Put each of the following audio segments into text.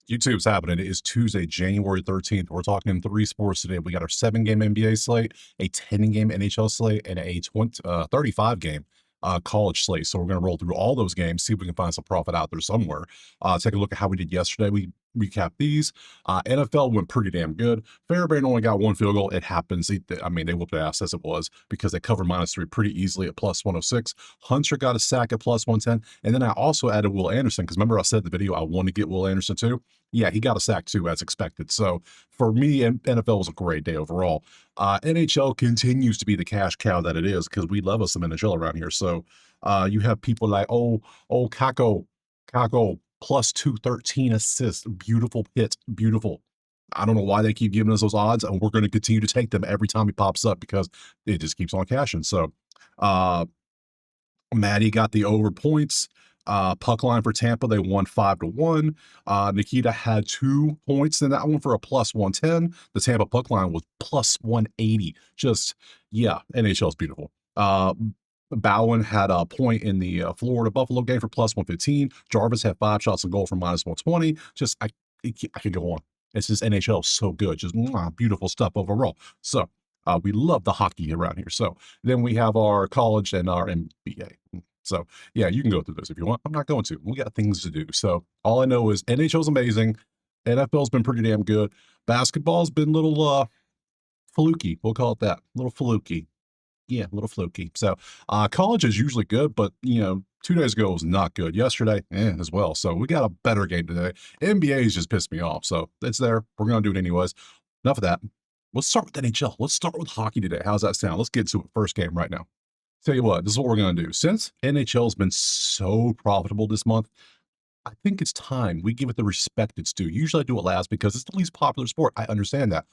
YouTube's happening. It is Tuesday, January 13th. We're talking three sports today. We got our 7-game NBA slate, a 10-game NHL slate, and a 35-game college slate. So we're going to roll through all those games, see if we can find some profit out there somewhere. Take a look at how we did yesterday. We recap these. NFL went pretty damn good. Fairbairn only got one field goal. It happens. I mean, they whooped ass as it was because they covered -3 pretty easily at +106. Hunter got a sack at +110. And then I also added Will Anderson because remember I said in the video I want to get Will Anderson too. Yeah, he got a sack too, as expected. So for me, NFL was a great day overall. NHL continues to be the cash cow that it is because we love us some NHL around here. So you have people like, Kako, plus 213 assists. Beautiful hit. Beautiful. I don't know why they keep giving us those odds, and we're going to continue to take them every time he pops up because it just keeps on cashing. So uh, Maddie got the over points. Puck line for Tampa, they won 5-1. Nikita had 2 points in that one for a +110. The Tampa puck line was +180. Just, yeah, NHL is beautiful. Bowen had a point in the Florida Buffalo game for +115. Jarvis had 5 shots on goal for -120. Just, I could go on. It's just NHL so good. Just beautiful stuff overall. So we love the hockey around here. So then we have our college and our NBA. So yeah, you can go through this if you want. I'm not going to. We got things to do. So all I know is NHL's amazing. NFL's been pretty damn good. Basketball's been a little fluky. We'll call it that. A little fluky. Yeah, a little fluky. So college is usually good, but 2 days ago was not good. Yesterday, as well. So we got a better game today. NBA's just pissed me off. So it's there. We're gonna do it anyways. Enough of that. Let's start with NHL. Let's start with hockey today. How's that sound? Let's get to it. First game right now. Tell you what, this is what we're going to do. Since NHL's been so profitable this month, I think it's time we give it the respect it's due. Usually I do it last because it's the least popular sport. I understand that.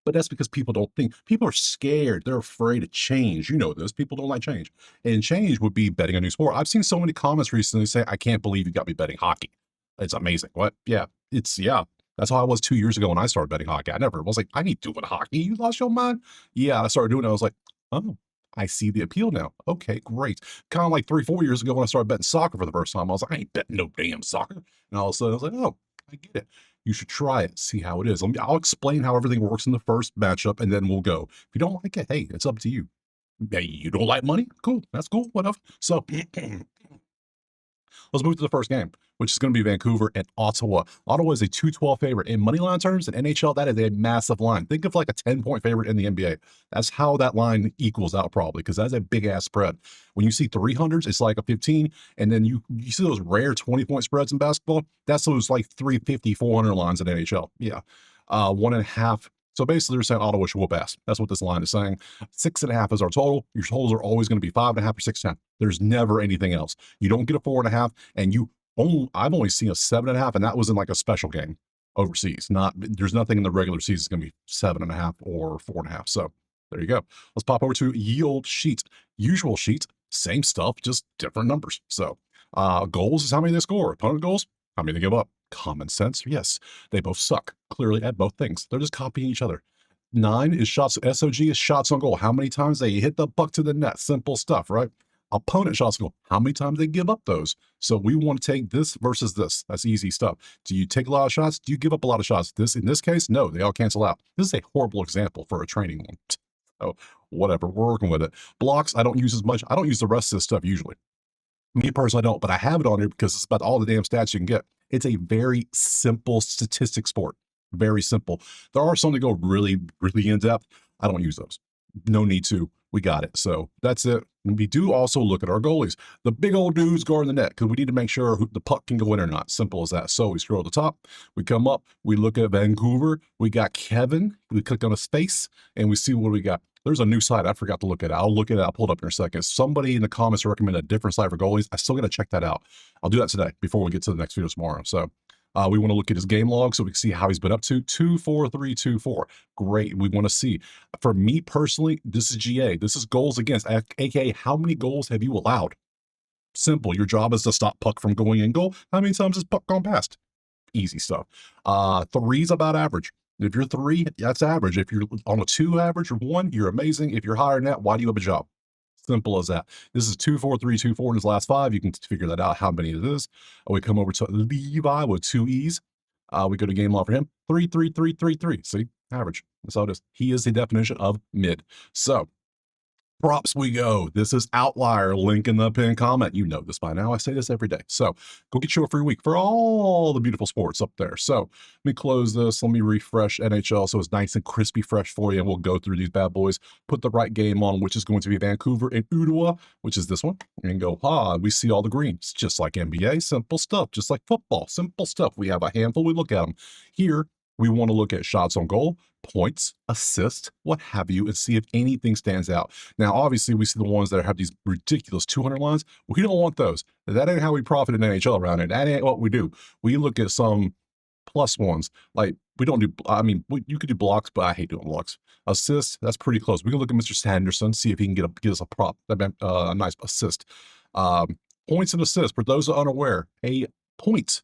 But that's because people don't think. People are scared. They're afraid of change. You know this. People don't like change. And change would be betting a new sport. I've seen so many comments recently say, I can't believe you got me betting hockey. It's amazing. What? Yeah. Yeah. That's how I was 2 years ago when I started betting hockey. I never was like, I ain't doing hockey. You lost your mind? Yeah. I started doing it. I was like, oh, I see the appeal now. Okay, great. Kind of like 3, 4 years ago when I started betting soccer for the first time. I was like, I ain't betting no damn soccer. And all of a sudden I was like, oh, I get it. You should try it, see how it is. I'll explain how everything works in the first matchup, and then we'll go. If you don't like it, hey, it's up to you. Hey, you don't like money? Cool. That's cool. Whatever. So let's move to the first game, which is going to be Vancouver and Ottawa. Ottawa is a 212 favorite. In money line terms, in NHL, that is a massive line. Think of like a 10-point favorite in the NBA. That's how that line equals out probably, because that's a big-ass spread. When you see 300s, it's like a 15, and then you see those rare 20-point spreads in basketball, that's those like 350, 400 lines in NHL. Yeah. 1.5. So basically, they're saying Ottawa should whoop ass. That's what this line is saying. 6.5 is our total. Your totals are always going to be 5.5 or 6.5. There's never anything else. You don't get a 4.5, and I've only seen a 7.5, and that was in like a special game overseas. There's nothing in the regular season that's going to be 7.5 or 4.5. So there you go. Let's pop over to yield sheet. Usual sheet, same stuff, just different numbers. So goals is how many they score. Opponent goals, how many they give up. Common sense, yes. They both suck, clearly, at both things. They're just copying each other. 9 is shots, SOG is shots on goal. How many times they hit the puck to the net. Simple stuff, right? Opponent shots on goal. How many times they give up those? So we want to take this versus this. That's easy stuff. Do you take a lot of shots? Do you give up a lot of shots? In this case, no, they all cancel out. This is a horrible example for a training one. So whatever, we're working with it. Blocks, I don't use as much. I don't use the rest of this stuff usually. Me personally, I don't, but I have it on here because it's about all the damn stats you can get. It's a very simple statistic sport. Very simple. There are some that go really, really in depth. I don't use those. No need to. We got it. So that's it. And we do also look at our goalies. The big old dudes guarding the net because we need to make sure the puck can go in or not. Simple as that. So we scroll to the top. We come up. We look at Vancouver. We got Kevin. We click on his face and we see what we got. There's a new site I forgot to look at. I'll look at it. I'll pull it up in a second. Somebody in the comments recommended a different site for goalies. I still got to check that out. I'll do that today before we get to the next video tomorrow. So we want to look at his game log so we can see how he's been up to. 2-4-3-2-4. Great. We want to see. For me personally, this is GA. This is goals against, aka how many goals have you allowed? Simple. Your job is to stop puck from going in goal. How many times has puck gone past? Easy stuff. 3's about average. If you're 3, that's average. If you're on a 2 average or 1, you're amazing. If you're higher than that, why do you have a job? Simple as that. This is 2-4-3-2-4 in his last 5. You can figure that out how many it is. We come over to Levi with 2 E's. We go to game log for him, 3.3333. See, average. That's how it is. He is the definition of mid. So props we go. This is Outlier. Link in the pinned comment. You know this by now. I say this every day. So go get you a free week for all the beautiful sports up there. So let me close this. Let me refresh NHL so it's nice and crispy fresh for you. And we'll go through these bad boys. Put the right game on, which is going to be Vancouver and Ottawa, which is this one. And go, we see all the greens. Just like NBA. Simple stuff. Just like football. Simple stuff. We have a handful. We look at them. Here, we want to look at shots on goal, points, assists, what have you, and see if anything stands out. Now, obviously, we see the ones that have these ridiculous 200 lines. We don't want those. That ain't how we profit in NHL around it. That ain't what we do. We look at some plus ones. Like, we don't do, you could do blocks, but I hate doing blocks. Assists, that's pretty close. We can look at Mr. Sanderson, see if he can get us a prop, a nice assist. Points and assists, for those unaware, a point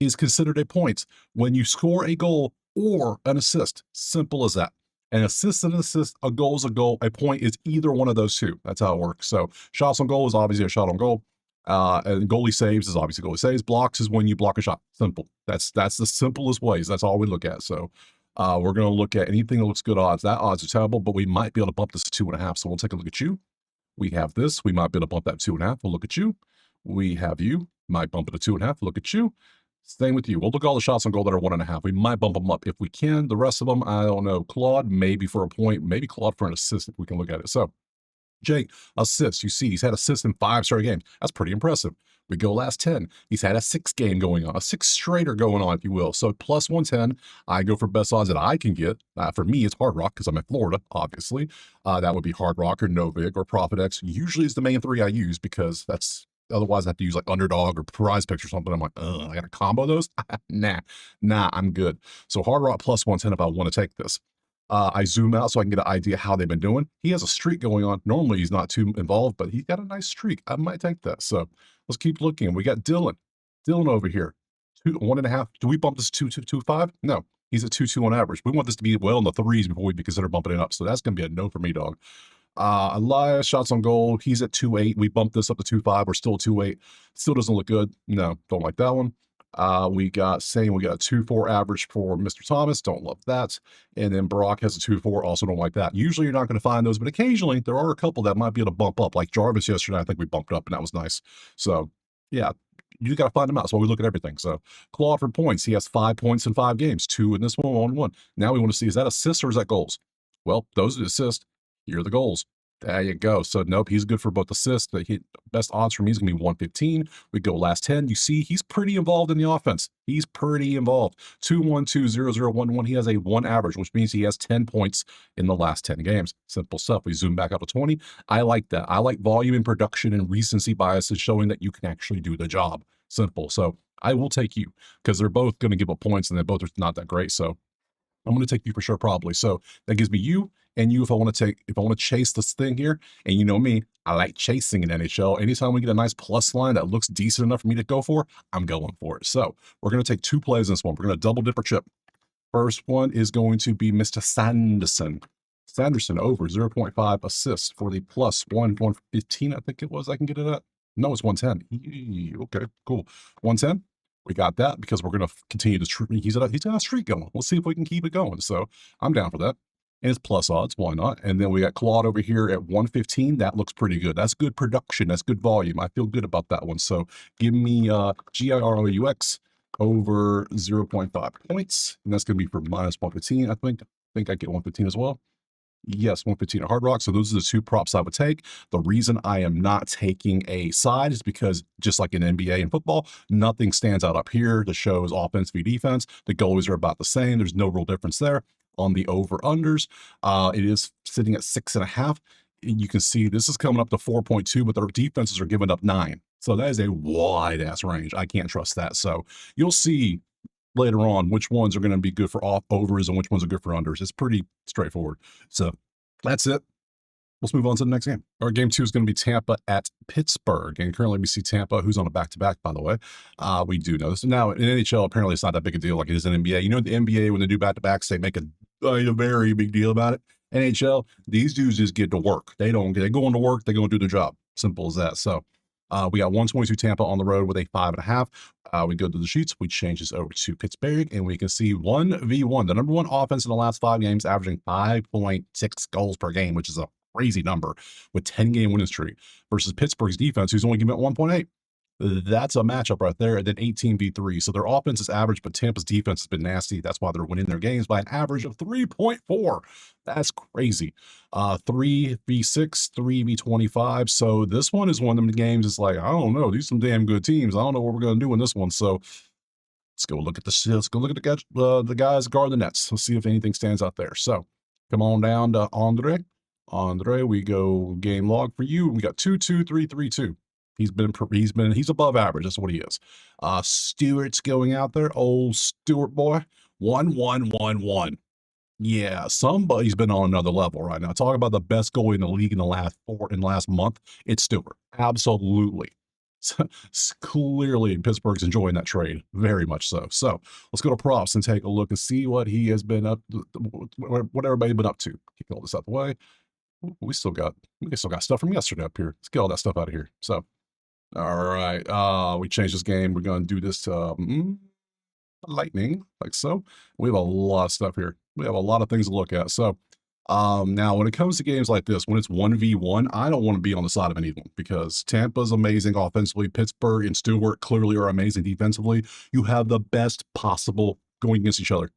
is considered a point when you score a goal or an assist. Simple as that. An assist is an assist, a goal is a goal, a point is either one of those two. That's how it works. So shots on goal is obviously a shot on goal. And goalie saves is obviously goalie saves. Blocks is when you block a shot. Simple. That's the simplest ways. That's all we look at. So we're going to look at anything that looks good odds. That odds are terrible, but we might be able to bump this to 2.5. So we'll take a look at you. We have this. We might be able to bump that to 2.5. We'll look at you. We have you. Might bump it to 2.5. Look at you. Same with you. We'll look at all the shots on goal that are 1.5. We might bump them up if we can. The rest of them, I don't know. Claude, maybe for a point. Maybe Claude for an assist if we can look at it. So, Jake, assists. You see, he's had assists in 5 straight games. That's pretty impressive. We go last 10. He's had a 6 game going on, a 6 straighter going on, if you will. So, plus 110. I go for best odds that I can get. For me, it's Hard Rock because I'm in Florida, obviously. That would be Hard Rock or Novig or Profit X. Usually it's the main 3 I use because that's otherwise I have to use like Underdog or Prize Picks or something. I'm like, I got to combo those? Nah, I'm good. So Hard Rock plus 110 if I want to take this. I zoom out so I can get an idea how they've been doing. He has a streak going on. Normally he's not too involved, but he's got a nice streak. I might take that. So let's keep looking. We got Dylan. Dylan over here. 1.5. Do we bump this to 2.25? No. He's at 2.2 on average. We want this to be well in the 3s before we consider bumping it up. So that's going to be a no for me, dog. Elias, shots on goal. He's at 2.8. We bumped this up to 2.5. We're still 2.8. Still doesn't look good. No, don't like that one. We got a 2.4 average for Mr. Thomas. Don't love that. And then Brock has a 2.4. Also don't like that. Usually you're not going to find those, but occasionally there are a couple that might be able to bump up. Like Jarvis yesterday, I think we bumped up and that was nice. So yeah, you got to find them out. That's why we look at everything. So Claude for points. He has 5 points in 5 games. 2 in this one, 1. Now we want to see, is that assists or is that goals? Well, those are assists. Here are the goals. There you go. So nope, he's good for both assists. The best odds for me is going to be 115. We go last 10. You see, he's pretty involved in the offense. He's pretty involved. 2-1-2-0-0-1-1. He has a 1 average, which means he has 10 points in the last 10 games. Simple stuff. We zoom back up to 20. I like that. I like volume and production and recency biases showing that you can actually do the job. Simple. So I will take you because they're both going to give up points and they're both not that great. So I'm going to take you for sure, probably. So that gives me you and you if I want to chase this thing here. And you know me, I like chasing in NHL. Anytime we get a nice plus line that looks decent enough for me to go for, I'm going for it. So we're going to take 2 plays in this one. We're going to double dip our chip. First one is going to be Mr. Sanderson. Sanderson over 0.5 assists for the plus 115, I think it was. I can get it at. No, it's 110. Okay, cool. 110. We got that because we're going to continue to he's got a streak going. We'll see if we can keep it going. So I'm down for that. And it's plus odds. Why not? And then we got Claude over here at 115. That looks pretty good. That's good production. That's good volume. I feel good about that one. So give me GIROUX over 0.5 points. And that's going to be for minus 115. I think I get 115 as well. Yes, 115 at Hard Rock. So those are the 2 props I would take. The reason I am not taking a side is because just like in NBA and football, nothing stands out up here. The show is offense v defense. The goalies are about the same. There's no real difference there. On the over-unders, it is sitting at 6.5. You can see this is coming up to 4.2, but their defenses are giving up 9. So that is a wide-ass range. I can't trust that. So you'll see later on which ones are going to be good for overs and which ones are good for unders. It's pretty straightforward. So that's it. Let's move on to the next game. Our game 2 is going to be Tampa at Pittsburgh. And currently we see Tampa, who's on a back-to-back, by the way. We do know this. Now, in NHL, apparently it's not that big a deal like it is in NBA. You know, the NBA, when they do back-to-backs, they make a very big deal about it. NHL, these dudes just get to work. They go into work, they go and do their job. Simple as that. So We got 122 Tampa on the road with a 5.5. We go to the sheets. We change this over to Pittsburgh, and we can see 1v1, the number one offense in the last 5 games, averaging 5.6 goals per game, which is a crazy number with 10-game winning streak, versus Pittsburgh's defense, who's only giving it 1.8. That's a matchup right there. And then 18v3. So their offense is average, but Tampa's defense has been nasty. That's why they're winning their games by an average of 3.4. That's crazy. 3v6, 3v25. So this one is one of them games. It's like, I don't know. These are some damn good teams. I don't know what we're going to do in this one. So let's go look at let's go look at the guys guard the nets. Let's see if anything stands out there. So come on down to Andre. Andre, we go game log for you. We got 2-2-3-3-2. He's above average. That's what he is. Stewart's going out there. Old Stewart boy. 1-1-1-1. Yeah, somebody's been on another level right now. Talk about the best goalie in the league in the last month. It's Stewart. Absolutely. Clearly, Pittsburgh's enjoying that trade. Very much so. So let's go to props and take a look and see what he has been up, what everybody's been up to. Keep all this out the way. We still got stuff from yesterday up here. Let's get all that stuff out of here. So, all right. We changed this game. We're going to do this lightning, like so. We have a lot of stuff here. We have a lot of things to look at. So, now when it comes to games like this, when it's 1v1, I don't want to be on the side of anyone because Tampa's amazing offensively. Pittsburgh and Stewart clearly are amazing defensively. You have the best possible going against each other.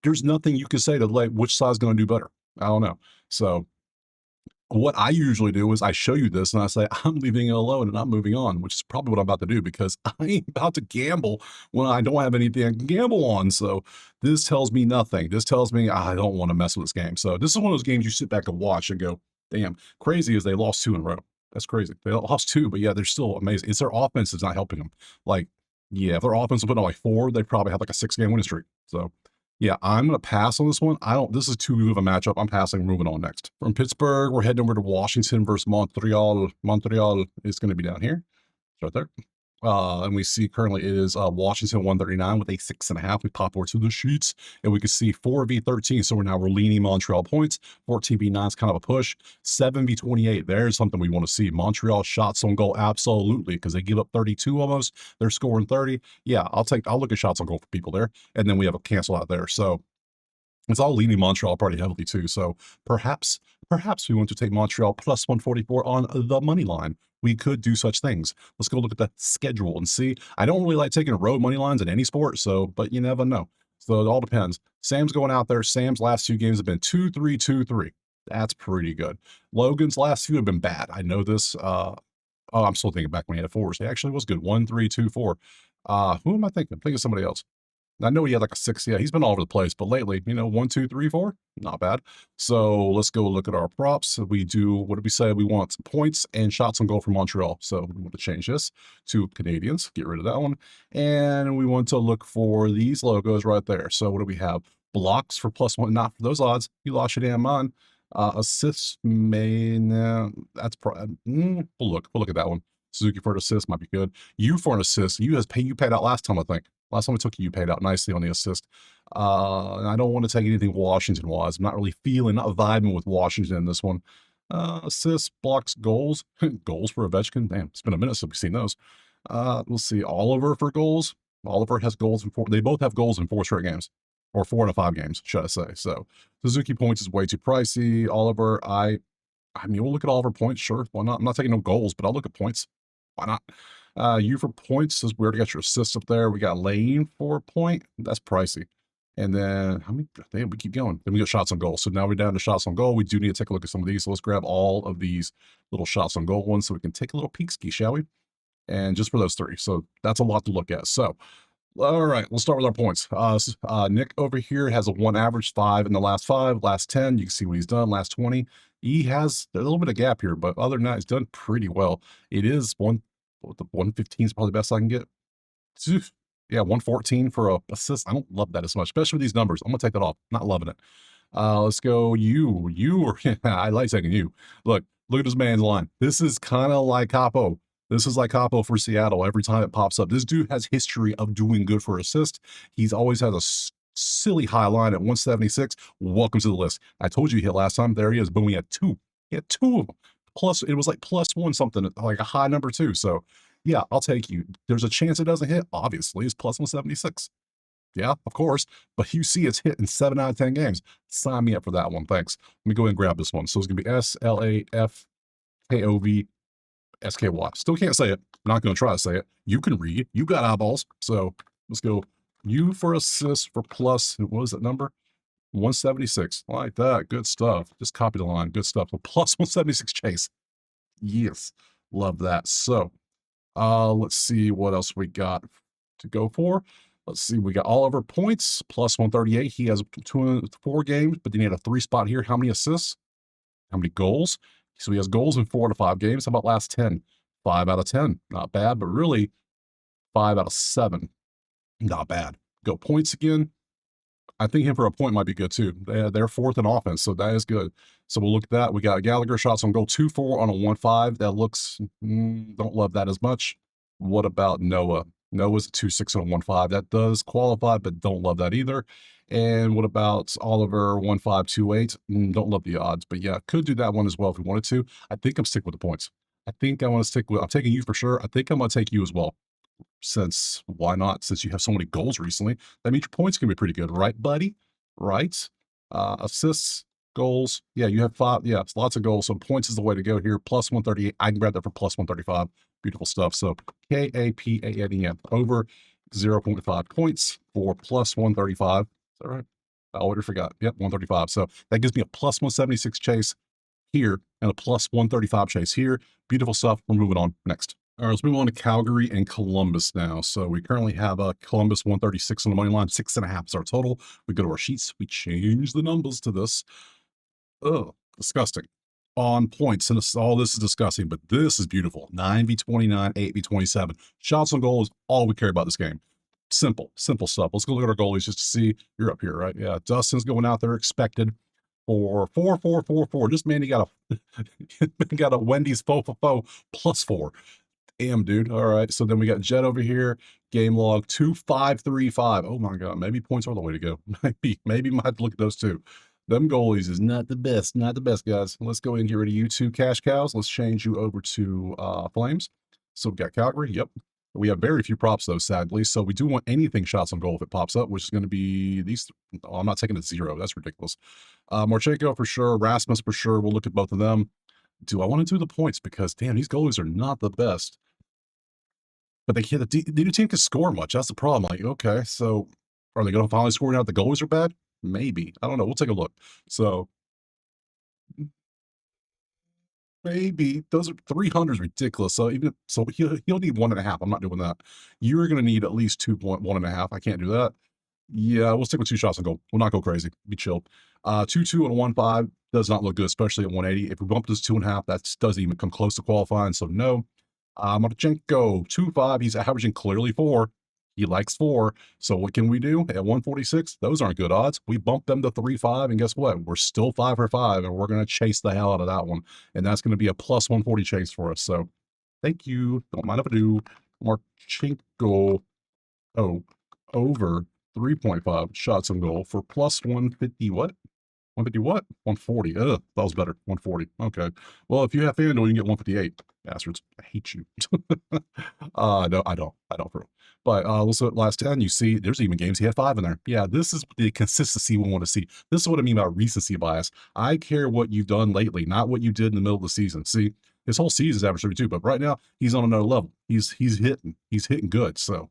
There's nothing you can say to like which side's going to do better. I don't know. So what I usually do is I show you this and I say, I'm leaving it alone and I'm moving on, which is probably what I'm about to do because I ain't about to gamble when I don't have anything I can gamble on. So this tells me nothing. This tells me I don't want to mess with this game. So this is one of those games you sit back and watch and go, damn, crazy as they lost 2 in a row. That's crazy. They lost 2, but yeah, they're still amazing. It's their offense that's not helping them. Like, yeah, if their offense was put on like 4, they probably have like a 6-game winning streak. So yeah, I'm going to pass on this one. This is too good of a matchup. I'm passing, moving on next. From Pittsburgh, we're heading over to Washington versus Montreal. Montreal is going to be down here. It's right there. And we see currently it is Washington 139 with a 6.5. We pop over to the sheets and we can see 4v13. So we're leaning Montreal points. 14v9 is kind of a push. 7v28. There's something we want to see. Montreal shots on goal, absolutely, because they give up 32 almost. They're scoring 30. Yeah, I'll look at shots on goal for people there. And then we have a cancel out there. So it's all leaning Montreal pretty heavily too. So perhaps we want to take Montreal plus 144 on the money line. We could do such things. Let's go look at the schedule and see. I don't really like taking road money lines in any sport, but you never know. So it all depends. Sam's going out there. Sam's last 2 games have been 2-3, 2-3. That's pretty good. Logan's last 2 have been bad. I know this. I'm still thinking back when he had 4s. He actually was good. 1-3, 2-4. Who am I thinking? I'm thinking somebody else. I know he had like a 6. Yeah, he's been all over the place, but lately, 1, 2, 3, 4, not bad. So let's go look at our props. We do, what did we say? We want points and shots on goal for Montreal. So we want to change this to Canadians, get rid of that one. And we want to look for these logos right there. So what do we have? Blocks for +1, not for those odds. You lost your damn mind. Assists that's probably, we'll look at that one. Suzuki for an assist might be good. You for an assist, you paid out last time, I think. Last time we took you paid out nicely on the assist. And I don't want to take anything Washington-wise. I'm not really not vibing with Washington in this one. Assists, blocks, goals. Goals for Ovechkin. Damn, it's been a minute since we've seen those. We'll see Oliver for goals. Oliver has goals in 4. They both have goals in 4 straight games. Or 4 out of 5 games, should I say. So Suzuki points is way too pricey. Oliver, I mean, we'll look at Oliver points, sure. Why not? I'm not taking no goals, but I'll look at points. Why not? You for points is where to get your assists up there. We got Lane for a point. That's pricey. And then how many? Damn, we keep going. Then we got shots on goal. So now we're down to shots on goal. We do need to take a look at some of these. So let's grab all of these little shots on goal ones so we can take a little peek ski, shall we? And just for those 3. So that's a lot to look at. So all right, we'll start with our points. Nick over here has a 1 average, 5 in the last 5, last 10. You can see what he's done. Last 20. He has a little bit of gap here, but other than that, he's done pretty well. It is 115 is probably the best I can get. Yeah, 114 for a assist. I don't love that as much, especially with these numbers. I'm gonna take that off. Not loving it. Let's go. I like taking you. Look at this man's line. This is kind of like Capo. This is like Capo for Seattle. Every time it pops up, this dude has history of doing good for assist. He's always had a silly high line at 176. Welcome to the list. I told you he hit last time. There he is. Boom. He had 2. He had 2 of them. plus, it was like plus one something, like a high number too. So yeah, I'll take you. There's a chance it doesn't hit. Obviously, it's plus 176. Yeah, of course. But you see it's hit in 7 out of 10 games. Sign me up for that one. Thanks. Let me go ahead and grab this one. So it's going to be SLAFKOVSKY. Still can't say it. I'm not going to try to say it. You can read. You got eyeballs. So let's go. U for assist for plus, what was that number? 176. Like that. Good stuff. Just copy the line. Good stuff. So plus 176 chase. Yes. Love that. So let's see what else we got to go for. Let's see. We got Oliver points, plus 138. He has 4 games, but then he had a 3 spot here. How many assists? How many goals? So he has goals in 4 to 5 games. How about last 10? 5 out of 10. Not bad, but really 5 out of 7. Not bad. Go points again. I think him for a point might be good too. They're 4th in offense, so that is good. So we'll look at that. We got Gallagher shots on goal 2-4 on a 1-5. That looks, don't love that as much. What about Noah? Noah's a 2-6 on a 1-5. That does qualify, but don't love that either. And what about Oliver 1-5-2-8? Don't love the odds, but yeah, could do that one as well if we wanted to. I think I'm sticking with the points. I think I want to stick with, I'm taking you for sure. I think I'm going to take you as well. Since why not? Since you have so many goals recently, that means your points can be pretty good, right, buddy? Right? Assists, goals. Yeah, you have 5. Yeah, it's lots of goals. So points is the way to go here. Plus 138. I can grab that for plus 135. Beautiful stuff. So KAPANEM over 0.5 points for plus 135. Is that right? I already forgot. Yep, 135. So that gives me a plus 176 chase here and a plus 135 chase here. Beautiful stuff. We're moving on next. All right, let's move on to Calgary and Columbus now. So we currently have a Columbus 136 on the money line, 6.5 is our total. We go to our sheets, we change the numbers to this. Oh, disgusting. On points, and all this is disgusting, but this is beautiful. 9v29, 8v27. Shots on goal is all we care about this game. Simple stuff. Let's go look at our goalies just to see. You're up here, right? Yeah, Dustin's going out there expected for 4-4-4-4. This man, he got a Wendy's faux plus 4. Damn, dude. All right. So then we got Jet over here. Game log 2535. Oh my God. Maybe points are the way to go. Maybe might have to look at those too. Them goalies is not the best. Not the best, guys. Let's go and get rid of you 2 cash cows. Let's change you over to Flames. So we got Calgary. Yep. We have very few props though, sadly. So we do want anything shots on goal if it pops up, which is going to be these. Oh, I'm not taking it 0. That's ridiculous. Marchenko for sure. Rasmus for sure. We'll look at both of them. Do I want to do the points? Because damn, these goalies are not the best. But they can't, the other team can score much. That's the problem. Like, okay, so are they going to finally score now that the goalies are bad? Maybe. I don't know. We'll take a look. So maybe those are 300 is ridiculous. So even so, he'll need 1.5. I'm not doing that. You're going to need at least 2.1.5. I can't do that. Yeah, we'll stick with 2 shots on goal. We'll not go crazy. Be chill. 2-2 and 1-5 does not look good, especially at 180. If we bump this 2.5, that doesn't even come close to qualifying. So no. Marchenko 2.5. He's averaging clearly 4. He likes 4. So what can we do at 146? Those aren't good odds. We bump them to 3.5, and guess what? We're still 5 for 5, and we're going to chase the hell out of that one. And that's going to be a plus 140 chase for us. So thank you. Don't mind if I do. Marchenko, over 3.5 shots on goal for plus 150. What? 150 what? 140. Ugh, that was better. 140. Okay. Well, if you have FanDuel, you can get 158. Bastards. I hate you. No, I don't. I don't, bro. But let's look at last 10. You see, there's even games he had 5 in there. Yeah, this is the consistency we want to see. This is what I mean by recency bias. I care what you've done lately, not what you did in the middle of the season. See, his whole season's average 32, but right now he's on another level. He's hitting good. So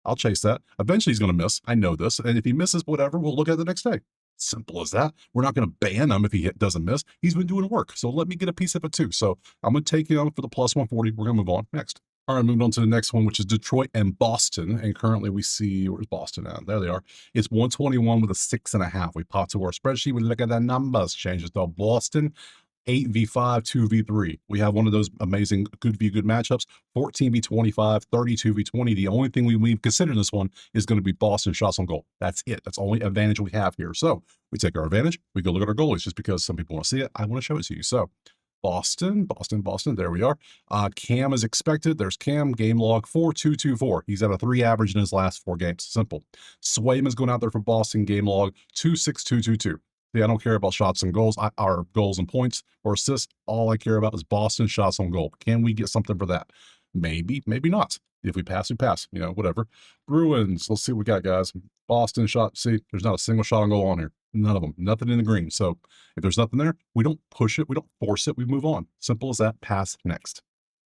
I'll chase that. Eventually he's going to miss. I know this. And if he misses, whatever, we'll look at it the next day. Simple as that. We're not going to ban him if he doesn't miss. He's been doing work. So let me get a piece of it too. So I'm going to take him for the plus 140. We're going to move on next. All right, moving on to the next one, which is Detroit and Boston. And currently we see, where's Boston at? There they are. It's 121 with a 6.5. We pop to our spreadsheet. We look at the numbers. Changes to Boston. 8v5, 2v3. We have one of those amazing good matchups. 14v25, 32v20. The only thing we consider in this one is going to be Boston shots on goal. That's it. That's the only advantage we have here. So we take our advantage. We go look at our goalies just because some people want to see it. I want to show it to you. So Boston. There we are. Cam is expected. There's Cam. Game log 4.224. He's at a 3 average in his last 4 games. Simple. Swayman's going out there for Boston. Game log 2.6222. See, I don't care about shots and goals, or goals and points or assists. All I care about is Boston shots on goal. Can we get something for that? Maybe, maybe not. If we pass, we pass. You know, whatever. Bruins. Let's see what we got, guys. Boston shot. See, there's not a single shot on goal on here. None of them. Nothing in the green. So if there's nothing there, we don't push it. We don't force it. We move on. Simple as that. Pass next.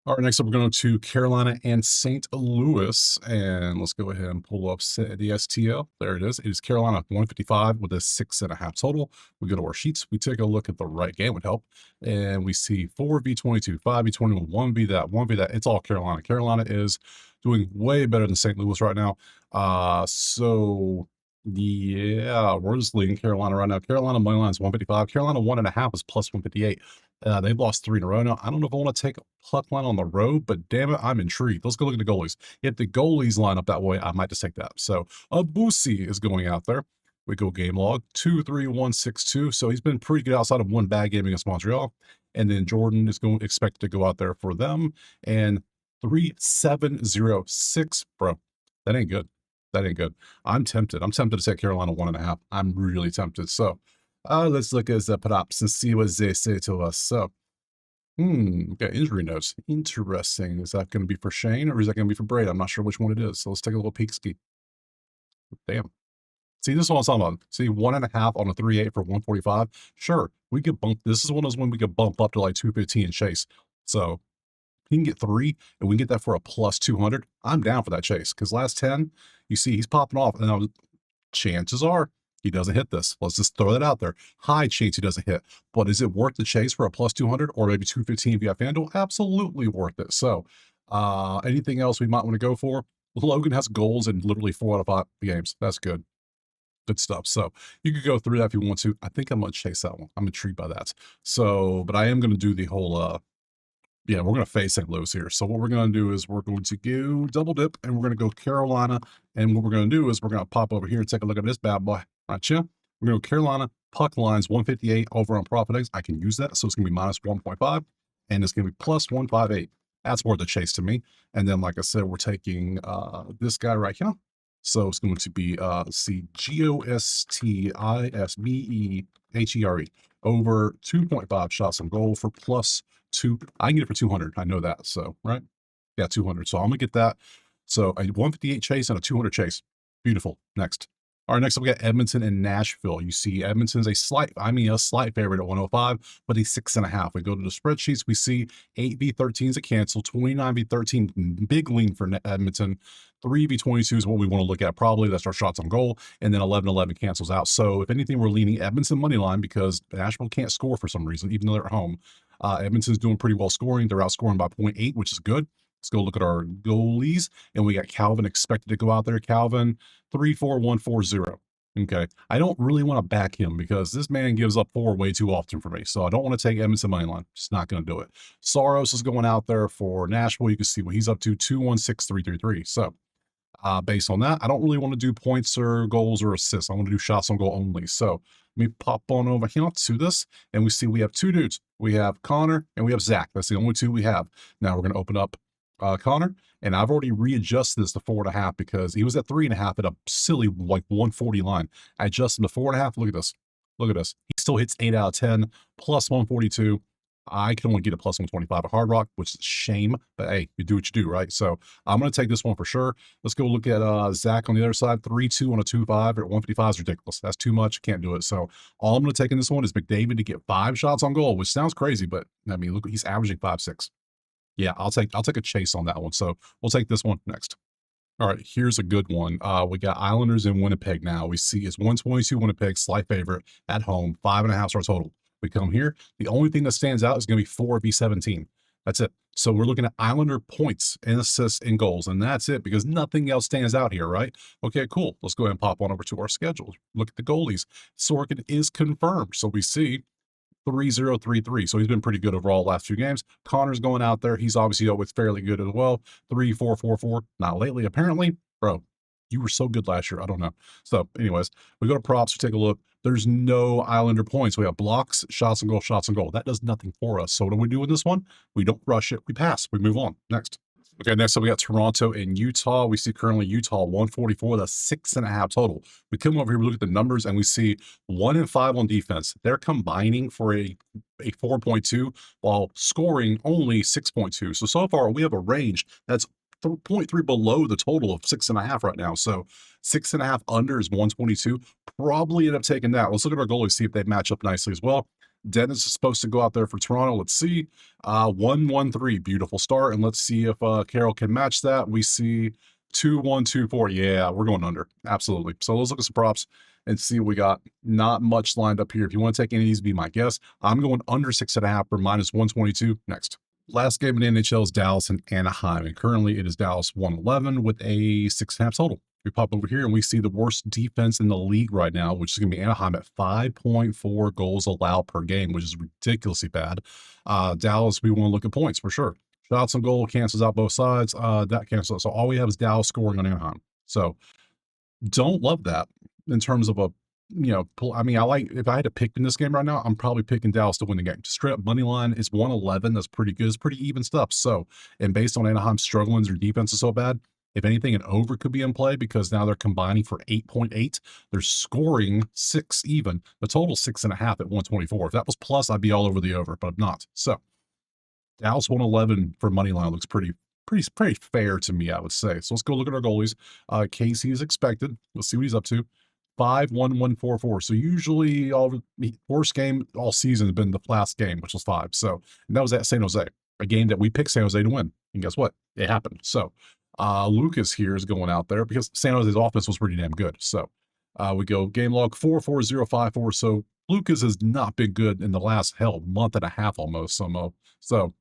All right, next up, we're going to Carolina and St. Louis. And let's go ahead and pull up the STL. There it is. It is Carolina 155 with a 6.5 total. We go to our sheets. We take a look at the right game would help. And we see 4v22, 5v21, 1v that, 1v that. It's all Carolina. Carolina is doing way better than St. Louis right now. So yeah, we're just leading Carolina right now. Carolina money line is 155. Carolina 1.5 is plus 158. They've lost 3 in a row now. I don't know if I want to take a puck line on the road, but damn it, I'm intrigued. Let's go look at the goalies. If the goalies line up that way, I might just take that. So Abusi is going out there. We go game log 2-3-1-6-2. So he's been pretty good outside of one bad game against Montreal. And then Jordan is expected to go out there for them. And 3-7-0-6, bro. That ain't good. That ain't good. I'm tempted. I'm tempted to take Carolina 1.5. I'm really tempted. So let's look at the props and see what they say to us. So, got injury notes. Interesting. Is that going to be for Shane or is that going to be for Braid? I'm not sure which one it is. So let's take a little peek ski. Damn. See, this is what I'm talking about. See, 1.5 on a 3.8 for 145. Sure, we could bump. This is one of those when we could bump up to like 215 and chase. So he can get 3 and we can get that for a plus 200. I'm down for that chase because last 10, you see he's popping off and chances are he doesn't hit this. Let's just throw that out there. High chance he doesn't hit, but is it worth the chase for a plus 200 or maybe 215 if you have FanDuel? Absolutely worth it. So anything else we might want to go for? Logan has goals in literally 4 out of 5 games. That's good. Good stuff. So you could go through that if you want to. I think I'm going to chase that one. I'm intrigued by that. So, but I am going to do the whole, yeah, we're going to face St. Louis here. So what we're going to do is we're going to go double dip and we're going to go Carolina. And what we're going to do is we're going to pop over here and take a look at this bad boy. Right, yeah. We're going to go Carolina, puck lines 158 over on Profit X. I can use that. So it's going to be minus 1.5 and it's going to be plus 158. That's worth the chase to me. And then, like I said, we're taking this guy right here. So it's going to be GOSTISBEHERE over 2.5 shots on goal for plus 2. I can get it for 200. I know that. So, right? Yeah, 200. So I'm going to get that. So a 158 chase and a 200 chase. Beautiful. Next. All right, next up we got Edmonton and Nashville. You see Edmonton's a slight favorite at 105, but a 6.5. We go to the spreadsheets, we see 8v13 is a cancel, 29v13, big lean for Edmonton, 3v22 is what we want to look at probably. That's our shots on goal, and then 11-11 cancels out. So if anything, we're leaning Edmonton money line because Nashville can't score for some reason, even though they're at home. Edmonton's doing pretty well scoring. They're outscoring by 0.8, which is good. Let's go look at our goalies, and we got Calvin expected to go out there. Calvin, 3-4-1-4-0. Okay, I don't really want to back him because this man gives up 4 way too often for me. So I don't want to take Edmonton money line. Just not going to do it. Saros is going out there for Nashville. You can see what he's up to, 2-1-6-3-3-3. So based on that, I don't really want to do points or goals or assists. I want to do shots on goal only. So let me pop on over here to this, and we see we have 2 dudes. We have Connor and we have Zach. That's the only 2 we have. Now we're going to open up Connor, and I've already readjusted this to 4.5 because he was at 3.5 at a silly like 140 line. I adjusted him to 4.5. Look at this. Look at this. He still hits 8 out of 10, plus 142. I can only get a plus 125 at Hard Rock, which is a shame, but hey, you do what you do, right? So I'm going to take this one for sure. Let's go look at Zach on the other side. 3-2 on a 2-5 at 155 is ridiculous. That's too much. Can't do it. So all I'm going to take in this one is McDavid to get 5 shots on goal, which sounds crazy, but I mean, look, he's averaging 5-6. Yeah, I'll take a chase on that one. So we'll take this one next. All right, here's a good one. We got Islanders in Winnipeg now. We see it's 122 Winnipeg, slight favorite at home, 5.5 star total. We come here. The only thing that stands out is going to be 4v17. That's it. So we're looking at Islander points and assists and goals, and that's it because nothing else stands out here, right? Okay, cool. Let's go ahead and pop on over to our schedule. Look at the goalies. Sorkin is confirmed. So we see 3-0-3-3. So he's been pretty good overall last few games. Connor's going out there. He's obviously always fairly good as well. 3-4-4-4. Not lately, apparently. Bro, you were so good last year. I don't know. So anyways, we go to props. We take a look. There's no Islander points. We have blocks, shots and goal, shots and goal. That does nothing for us. So what do we do with this one? We don't rush it. We pass. We move on. Next. Okay, next up we got Toronto and Utah. We see currently Utah 144, that's 6.5 total. We come over here, we look at the numbers, and we see 1 and 5 on defense. They're combining for a 4.2 while scoring only 6.2. So far we have a range that's 0.3 below the total of 6.5 right now. So 6.5 under is 122. Probably end up taking that. Let's look at our goalies, see if they match up nicely as well. Dennis is supposed to go out there for Toronto. Let's see. 1-1-3, beautiful start. And let's see if Carroll can match that. We see 2-1-2-4. Yeah, we're going under. Absolutely. So let's look at some props and see what we got. Not much lined up here. If you want to take any of these, be my guess. I'm going under 6.5 or minus 122. Next. Last game in the NHL is Dallas and Anaheim, and currently it is Dallas 111 with a 6.5 total. We pop over here and we see the worst defense in the league right now, which is going to be Anaheim at 5.4 goals allowed per game, which is ridiculously bad. Dallas, we want to look at points for sure. Shots on goal cancels out both sides. That cancels out. So all we have is Dallas scoring on Anaheim. So don't love that in terms of a, I mean, I like, if I had to pick in this game right now, I'm probably picking Dallas to win the game. Straight up money line is 111. That's pretty good. It's pretty even stuff. So, and based on Anaheim struggling, their defense is so bad. If anything, an over could be in play because now they're combining for 8.8. They're scoring 6 even. The total 6.5 at 124. If that was plus, I'd be all over the over, but I'm not. So Dallas 111 for money line looks pretty fair to me, I would say. So let's go look at our goalies. Casey is expected. Let's see what he's up to. 5-1-1-4-4. So usually the worst game all season has been the last game, which was 5. So and that was at San Jose, a game that we picked San Jose to win. And guess what? It happened. So Lucas here is going out there because San Jose's offense was pretty damn good. So we go game log 44054. So Lucas has not been good in the last month and a half almost. So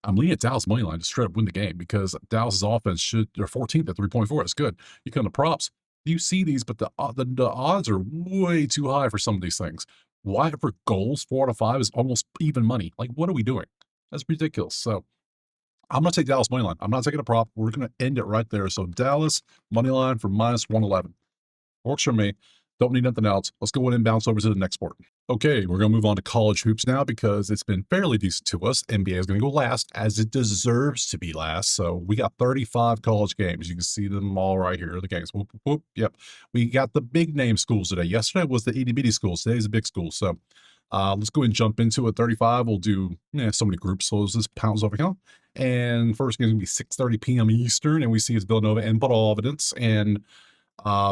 I'm leaning at Dallas money line to straight up win the game because Dallas's offense they're 14th at 3.4. That's good. You come to props, you see these, but the odds are way too high for some of these things. Why for goals 4 out of 5 is almost even money? Like, what are we doing? That's ridiculous. So I'm going to take Dallas money line. I'm not taking a prop. We're going to end it right there. So Dallas money line for minus 111 works for me. Don't need nothing else. Let's go ahead and bounce over to the next sport. Okay, we're going to move on to college hoops now because it's been fairly decent to us. NBA is going to go last as it deserves to be last. So we got 35 college games. You can see them all right here. The games. Whoop, whoop, whoop. Yep. We got the big name schools today. Yesterday was the itty bitty schools. Today's the big school. So let's go ahead and jump into it. 35. We'll do so many groups. So this pounds over here. And first game is going to be 6:30 p.m. Eastern. And we see it's Villanova and Providence. And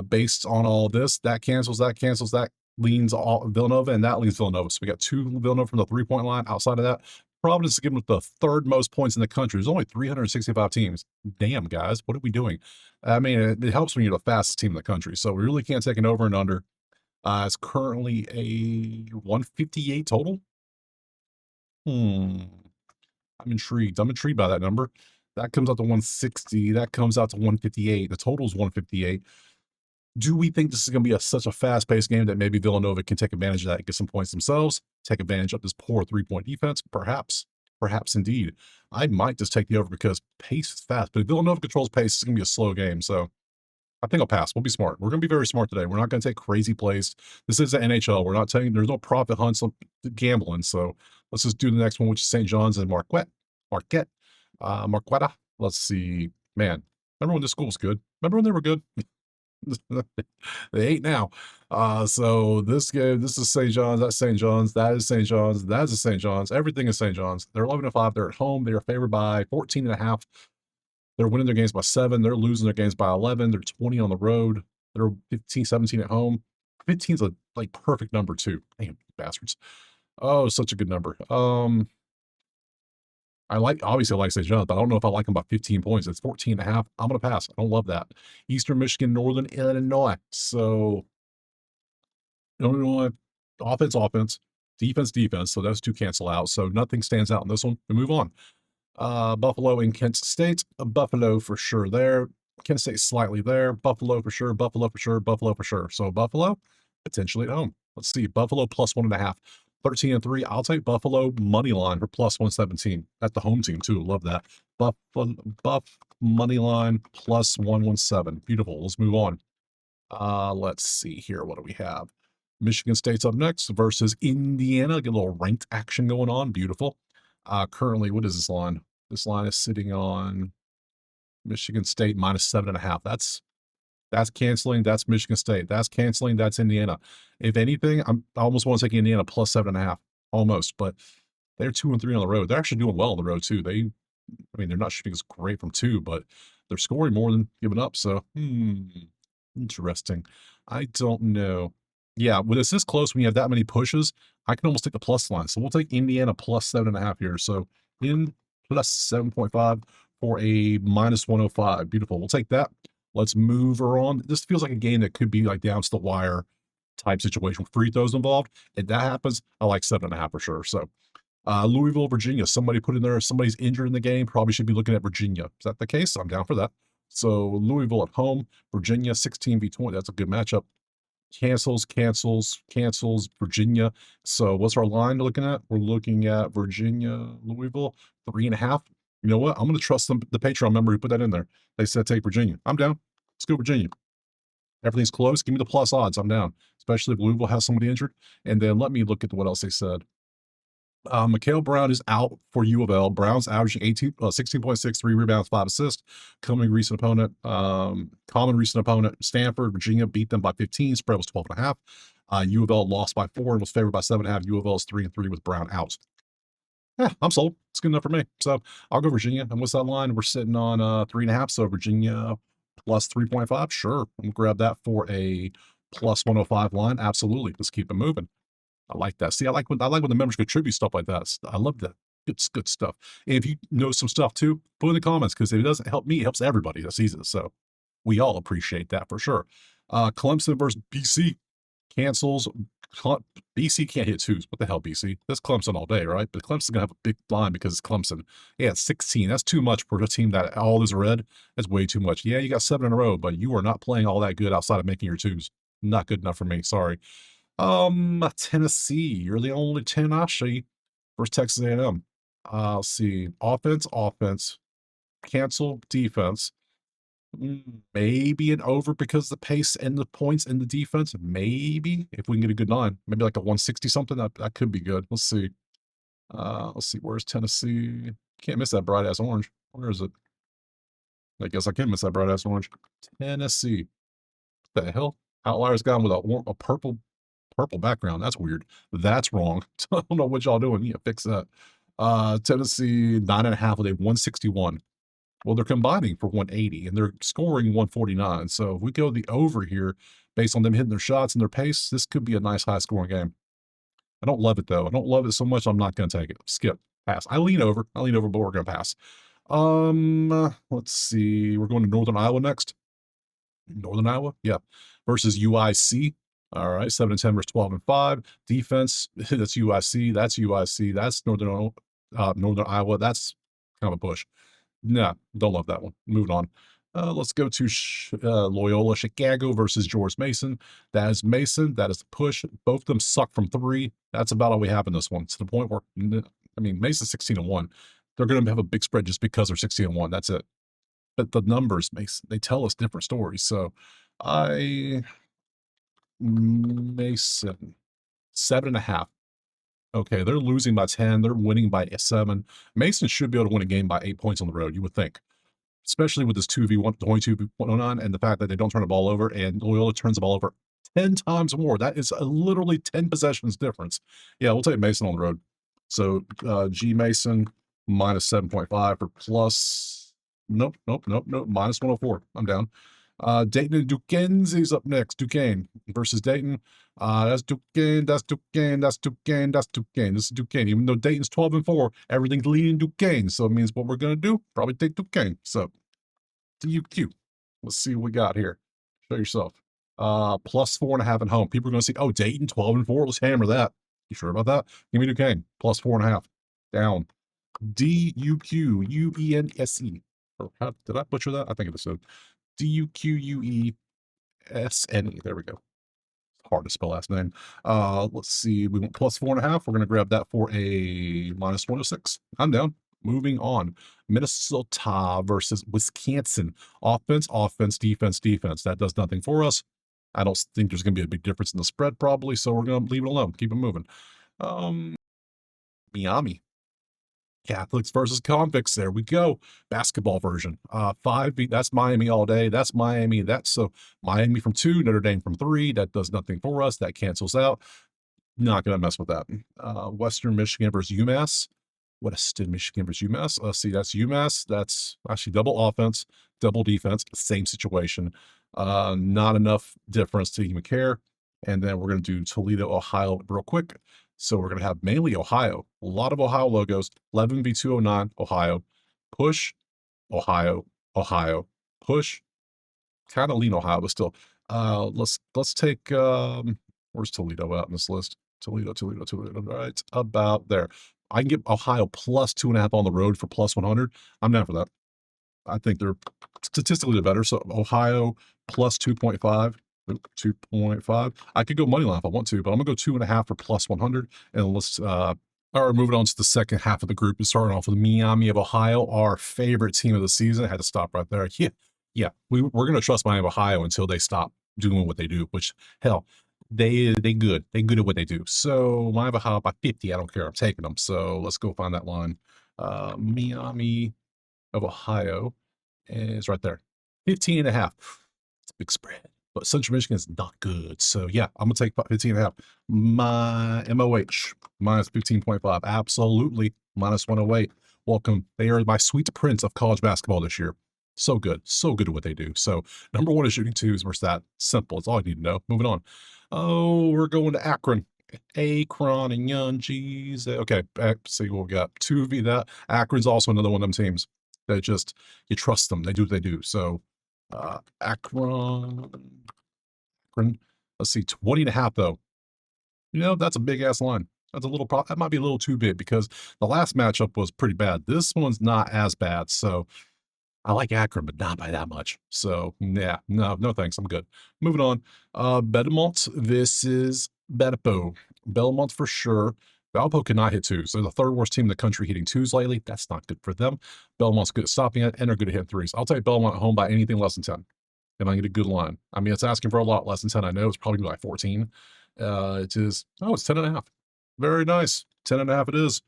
based on all this, that cancels, that leans all Villanova, and that leans Villanova. So we got 2 Villanova from the 3-point line. Outside of that, Providence is given with the 3rd most points in the country. There's only 365 teams. Damn, guys, what are we doing? I mean, it helps when you're the fastest team in the country. So we really can't take an over and under. It's currently a 158 total. I'm intrigued. I'm intrigued by that number. That comes out to 160. That comes out to 158. The total is 158. Do we think this is going to be such a fast-paced game that maybe Villanova can take advantage of that and get some points themselves, take advantage of this poor 3-point defense? Perhaps indeed. I might just take the over because pace is fast, but if Villanova controls pace, it's going to be a slow game. So I think I'll pass. We'll be smart. We're going to be very smart today. We're not going to take crazy plays. This is the NHL. We're not taking, there's no profit hunts on gambling. So let's just do the next one, which is St. John's and Marquette. Marquetta. Let's see. Man, remember when this school was good? Remember when they were good? They ain't now. So this game, this is St. John's, that's St. John's, that is St. John's, that is St. John's, everything is St. John's. They're 11-5. They're at home. They are favored by 14.5. They're winning their games by 7. They're losing their games by 11. They're 20 on the road. They're 15, 17 at home. 15 is a perfect number too. Damn bastards. Oh, such a good number. Obviously I like St. John's, but I don't know if I like them by 15 points. It's 14.5. I'm going to pass. I don't love that. Eastern Michigan, Northern Illinois. So Illinois, offense, defense. So those two cancel out. So nothing stands out in this one. We move on. Buffalo and Kent State. Buffalo for sure there. Kent State slightly there. Buffalo for sure. Buffalo for sure. So Buffalo potentially at home. Let's see. Buffalo plus 1.5. 13-3. I'll take Buffalo money line for plus 117. At the home team too. Love that. Buff money line plus 117. Beautiful. Let's move on. Let's see here. What do we have? Michigan State's up next versus Indiana. Get a little ranked action going on. Beautiful. Currently, what is this line? This line is sitting on Michigan State minus 7.5. That's canceling. That's Michigan State. That's canceling. That's Indiana. If anything, I almost want to take Indiana plus 7.5, almost. But they're 2-3 on the road. They're actually doing well on the road too. I mean, they're not shooting as great from two, but they're scoring more than giving up. So, interesting. I don't know. Yeah, when it's this close, when you have that many pushes, I can almost take the plus line. So we'll take Indiana plus 7.5 here. So in plus 7.5 for a minus 105. Beautiful. We'll take that. Let's move her on. This feels like a game that could be like down to the wire type situation with free throws involved. If that happens, I like 7.5 for sure. So Louisville, Virginia. Somebody put in there, somebody's injured in the game. Probably should be looking at Virginia. Is that the case? I'm down for that. So Louisville at home, Virginia 16v20. That's a good matchup. Cancels, Virginia. So what's our line looking at? We're looking at Virginia, Louisville, 3.5. You know what? I'm going to trust them, the Patreon member who put that in there. They said take Virginia. I'm down. Let's go Virginia. Everything's close. Give me the plus odds. I'm down, especially if Louisville has somebody injured. And then let me look at what else they said. Mikhail Brown is out for U of L. Brown's averaging 16.6, 3 rebounds, 5 assists. Common recent opponent, Stanford, Virginia beat them by 15. Spread was 12.5. U of L lost by 4 and was favored by 7.5. U of L is 3-3 with Brown out. Yeah, I'm sold. It's good enough for me. So I'll go Virginia. And what's that line? We're sitting on 3.5. So Virginia plus 3.5. Sure. I'm gonna grab that for a plus 105 line. Absolutely. Let's keep it moving. I like that. See, I like when the members contribute stuff like that. I love that. It's good stuff. And if you know some stuff too, put in the comments, because if it doesn't help me, it helps everybody that sees it. So we all appreciate that for sure. Clemson versus BC cancels. BC can't hit twos. What the hell, BC? That's Clemson all day, right? But Clemson's gonna have a big line because it's Clemson. Yeah, it's 16. That's too much for a team that all is red. That's way too much. Yeah, you got 7 in a row, but you are not playing all that good outside of making your twos. Not good enough for me. Sorry. Tennessee, you're the only 10 I see versus Texas A&M. Let's see, offense, cancel, defense. Maybe an over because the pace and the points and the defense. Maybe if we can get a good line, maybe like a 160 something. That could be good. Let's see. Where's Tennessee? Can't miss that bright ass orange. Where is it? I guess I can miss that bright ass orange. Tennessee. What the hell? Outliers gone with a purple background. That's weird. That's wrong. I don't know what y'all doing. Yeah, fix that. Tennessee 9.5 with a 161. Well, they're combining for 180 and they're scoring 149. So if we go the over here, based on them hitting their shots and their pace, this could be a nice high scoring game. I don't love it though. I don't love it so much. I'm not going to take it. Skip, pass. I lean over, but we're going to pass. Let's see. We're going to Northern Iowa next. Northern Iowa, yeah, versus UIC. All right, 7-10 versus 12-5. Defense, that's UIC. That's Northern Iowa. That's kind of a push. Nah, don't love that one. Moving on. Let's go to Loyola Chicago versus George Mason. That is Mason. That is the push. Both of them suck from 3. That's about all we have in this one. To the point where, I mean, Mason's 16-1. They're going to have a big spread just because they're 16-1. That's it. But the numbers, Mason, they tell us different stories. So Mason 7.5. Okay, they're losing by 10. They're winning by 7. Mason should be able to win a game by 8 points on the road, you would think, especially with this 2v1, 22v1 and the fact that they don't turn the ball over, and Loyola turns the ball over 10 times more. That is literally 10 possessions difference. Yeah, we'll take Mason on the road. So G Mason minus 7.5 for plus. Nope. Minus 104. I'm down. Dayton and Duquesne's up next. Duquesne versus Dayton. That's Duquesne. This is Duquesne. Even though Dayton's 12-4, everything's leading Duquesne. So it means what we're gonna do, probably take Duquesne. So DUQ. Let's see what we got here. Show yourself. Plus 4.5 at home. People are gonna see, oh, Dayton 12-4. Let's hammer that. You sure about that? Give me Duquesne. Plus 4.5. Down. DUQ UENSE. How, did I butcher that? I think it was so. DUQUESNE. There we go. It's hard to spell last name. Let's see. We went plus 4.5. We're going to grab that for a minus 106. I'm down. Moving on. Minnesota versus Wisconsin. Offense, defense. That does nothing for us. I don't think there's going to be a big difference in the spread probably, so we're going to leave it alone. Keep it moving. Miami. Catholics versus convicts. There we go. Basketball version. That's Miami all day. That's Miami. That's so Miami from 2, Notre Dame from 3. That does nothing for us. That cancels out. Not gonna mess with that. Western Michigan versus UMass. Western Michigan versus UMass. Let's see, that's UMass. That's actually double offense, double defense, same situation. Not enough difference to even care. And then we're gonna do Toledo, Ohio, real quick. So we're gonna have mainly Ohio, a lot of Ohio logos. 11v209, Ohio, push, Ohio, Ohio, push. Kind of lean Ohio, but still. Let's take where's Toledo at in this list? Toledo, right about there. I can get Ohio plus 2.5 on the road for plus 100. I'm down for that. I think they're statistically the better. So Ohio plus 2.5. 2.5. I could go money line if I want to, but I'm gonna go 2.5 for plus 100. And let's all right, moving on to the second half of the group. Is starting off with Miami of Ohio, our favorite team of the season. I had to stop right there. Yeah. We're gonna trust Miami of Ohio until they stop doing what they do, which hell, they good. They good at what they do. So Miami of Ohio by 50. I don't care. I'm taking them. So let's go find that line. Miami of Ohio is right there. 15.5. It's a big spread. But Central Michigan is not good. So yeah, I'm gonna take 15.5. My MOH minus 15.5. Absolutely minus 108. Welcome. They are my sweet prince of college basketball this year. So good at what they do. So number 1 is shooting twos versus that. Simple. It's all I need to know. Moving on. Oh, we're going to Akron. Akron and Young G's. Okay, see what we got. 2v that. Akron's also another one of them teams that just you trust them. They do what they do. So Akron. Let's see, 20.5 though. That's a big ass line. That's a little that might be a little too big because the last matchup was pretty bad. This one's not as bad. So I like Akron, but not by that much. So yeah, no thanks. I'm good. Moving on. Belmont. This is Bedipo. Belmont for sure. Valpo cannot hit twos. They're the 3rd worst team in the country hitting twos lately. That's not good for them. Belmont's good at stopping it, and they're good at hitting threes. I'll take Belmont at home by anything less than 10. And I get a good line. I mean, it's asking for a lot less than 10. I know it's probably going to be like 14. It is, it's 10.5. Very nice. 10.5 it is.